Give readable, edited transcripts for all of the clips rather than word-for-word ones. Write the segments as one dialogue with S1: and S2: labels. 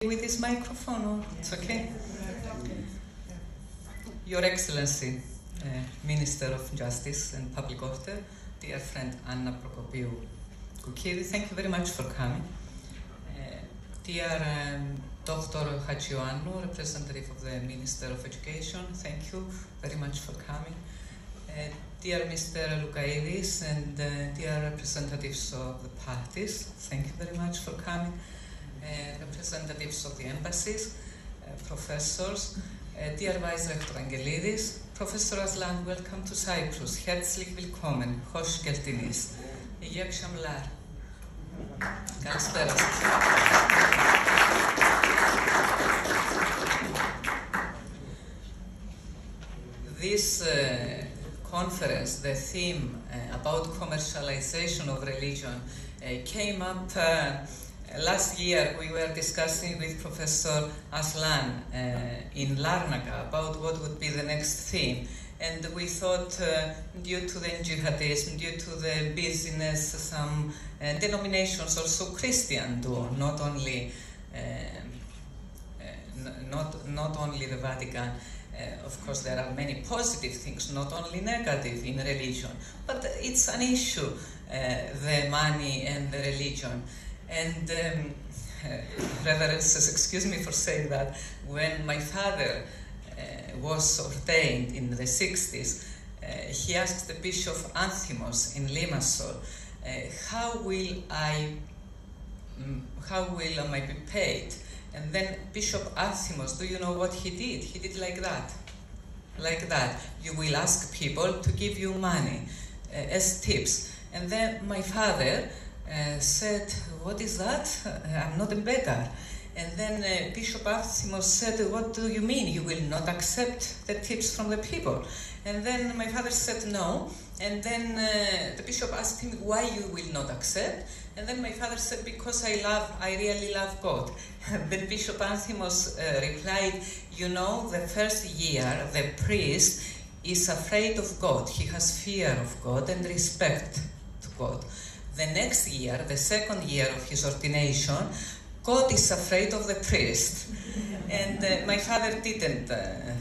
S1: With this microphone, or it's okay? Your Excellency, Minister of Justice and Public Order, dear friend Anna Prokopiou Koukidi, thank you very much for coming. Dear Dr. Hachioannou, representative of the Minister of Education, thank you very much for coming. Dear Mr. Lukaidis and dear representatives of the parties, thank you very much for coming. Representatives of the embassies, professors, dear Vice Rector Angelidis, Professor Aslan, welcome to Cyprus. Herzlich willkommen. Hoş geldiniz. İyi akşamlar. Καλησπέρα σας. This conference, the theme about commercialization of religion, came up last year. We were discussing with Professor Aslan in Larnaca about what would be the next theme. And we thought, due to the jihadism, due to the business, some denominations also Christian do, not only the Vatican. Of course, there are many positive things, not only negative in religion, but it's an issue, the money and the religion. And reverences, excuse me for saying that, when my father was ordained in the 60s, he asked the Bishop Anthimos in Limassol, how will I be paid? And then Bishop Anthimos, do you know what he did? He did like that. Like that. You will ask people to give you money as tips. And then my father said, what is that? I'm not a beggar. And then Bishop Anthimos said, what do you mean? You will not accept the tips from the people? And then my father said no. And then the bishop asked him why you will not accept. And then my father said, because I really love God. Then Bishop Anthimos replied, you know, the first year the priest is afraid of God. He has fear of God and respect to God. The next year, the second year of his ordination, God is afraid of the priest. And my father didn't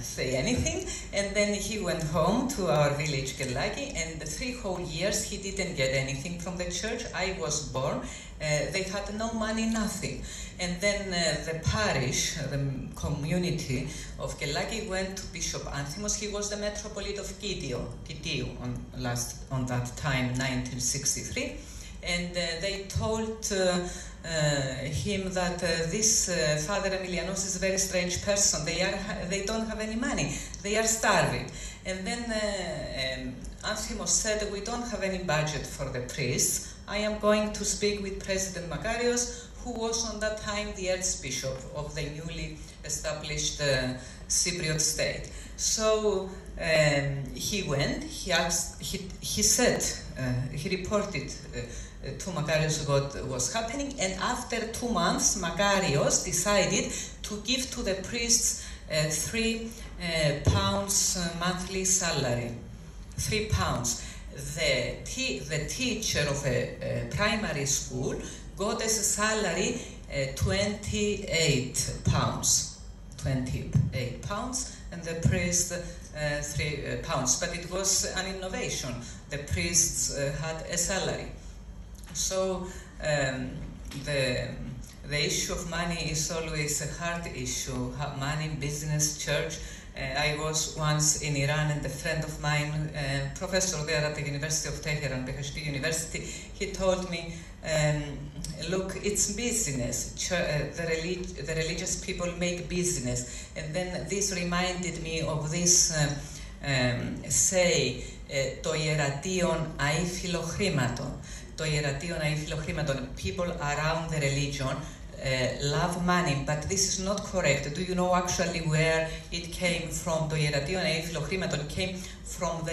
S1: say anything, and then he went home to our village, Kellaki, and 3 whole years he didn't get anything from the church. I was born, they had no money, nothing. And then the parish, the community of Kellaki went to Bishop Anthimos. He was the metropolitan of Kitiu on that time, 1963. And they told him that this Father Emilianos is a very strange person. They don't have any money. They are starving. And then Anthimos said, we don't have any budget for the priests. I am going to speak with President Makarios, who was on that time the Archbishop of the newly established Cypriot state. So he went, he said, he reported to Makarios what was happening, and after 2 months, Makarios decided to give to the priests £3 monthly salary. £3. The teacher of a primary school got as a salary £28. £28, and the priest £3. But it was an innovation. The priests had a salary. So the issue of money is always a hard issue. Money, business, church. I was once in Iran, and a friend of mine, professor there at the University of Tehran, Beheshti University, he told me, look, it's business. The religious people make business. And then this reminded me of this say, το ιερατείον αεί φιλοχρήματον. Το ιερατείον αεί φιλοχρήματον. People around the religion love money, but this is not correct. Do you know actually where it came from? Το ιερατείον αεί φιλοχρήματον came from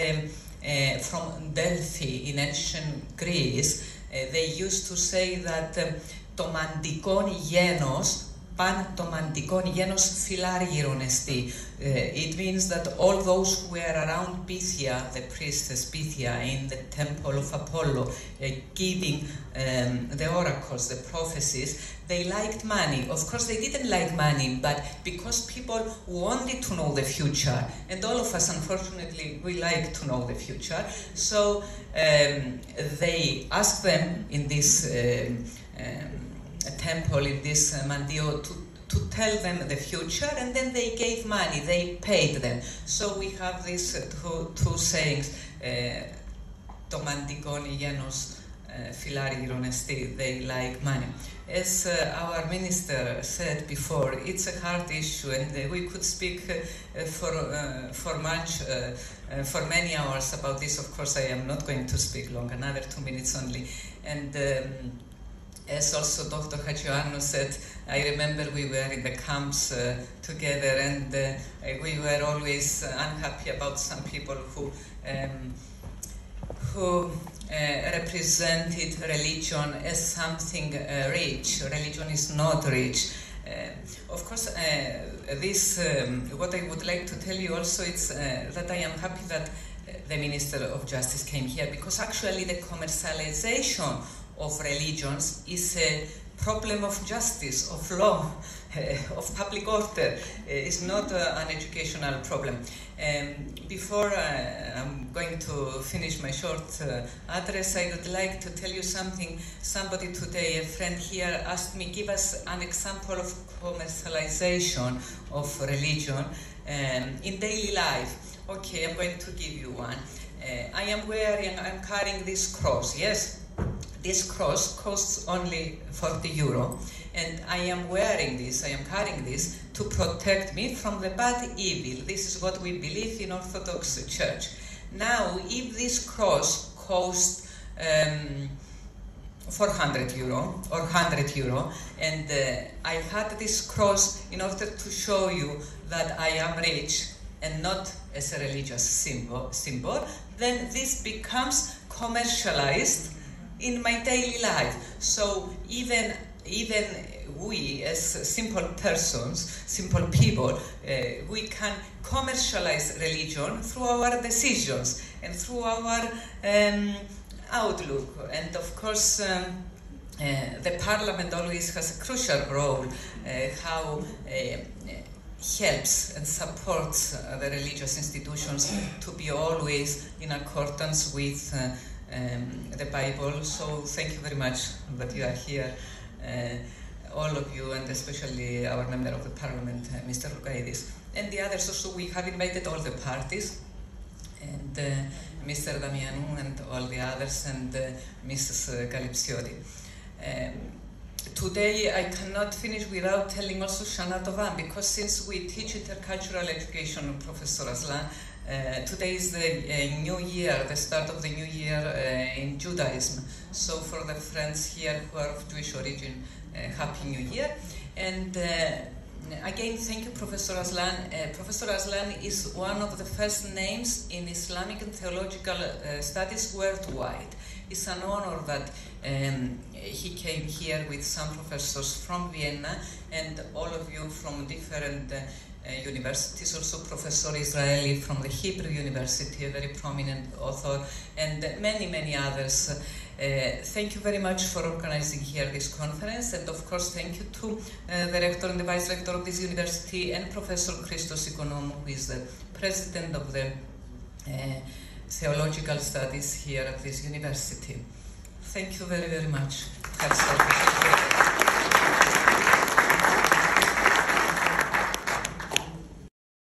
S1: Delphi in ancient Greece. They used to say that το μαντικόν γένος Pantomandikon genos filargiron esti. It means that all those who were around Pythia, the priestess Pythia, in the temple of Apollo, giving the oracles, the prophecies, they liked money. Of course, they didn't like money, but because people wanted to know the future, and all of us, unfortunately, we like to know the future, so they asked them in this temple, in this mandio, to tell them the future, and then they gave money, they paid them. So we have these two sayings, to mandikoni genos filariron esti, they like money. As our minister said before, it's a hard issue, and we could speak for many hours about this. Of course, I am not going to speak long, another 2 minutes only. And as also Dr. Hachioannou said, I remember we were in the camps together, and we were always unhappy about some people who represented religion as something rich. Religion is not rich. Of course, what I would like to tell you also is that I am happy that the Minister of Justice came here, because actually the commercialization of religions is a problem of justice, of law, of public order. It's not an educational problem. Before I'm going to finish my short address, I would like to tell you something. Somebody today, a friend here, asked me, give us an example of commercialization of religion in daily life. Okay, I'm going to give you one. I'm carrying this cross, yes? This cross costs only 40 euro, and I am wearing this, I am carrying this to protect me from the bad evil. This is what we believe in Orthodox Church. Now, if this cross costs 400 euro or 100 euro, and I had this cross in order to show you that I am rich and not as a religious symbol, then this becomes commercialized in my daily life. So even we, as simple persons, simple people, we can commercialize religion through our decisions and through our outlook. And of course, the Parliament always has a crucial role, how helps and supports the religious institutions to be always in accordance with the Bible. So thank you very much that you are here, all of you, and especially our member of the Parliament, Mr. Lukaidis. And the others also, we have invited all the parties, and Mr. Damianou and all the others, and Mrs. Kalypsioti. Today I cannot finish without telling also Shana Tova, because since we teach intercultural education, Professor Aslan, today is the new year, the start of the new year in Judaism. So for the friends here who are of Jewish origin, Happy New Year. And again, thank you, Professor Aslan. Professor Aslan is one of the first names in Islamic and theological studies worldwide. It's an honor that he came here with some professors from Vienna and all of you from different universities, also Professor Israeli from the Hebrew University, a very prominent author, and many, many others. Thank you very much for organizing here this conference, and of course thank you to the rector and the vice rector of this university, and Professor Christos Ikonomou, who is the president of the theological studies here at this university. Thank you very, very much.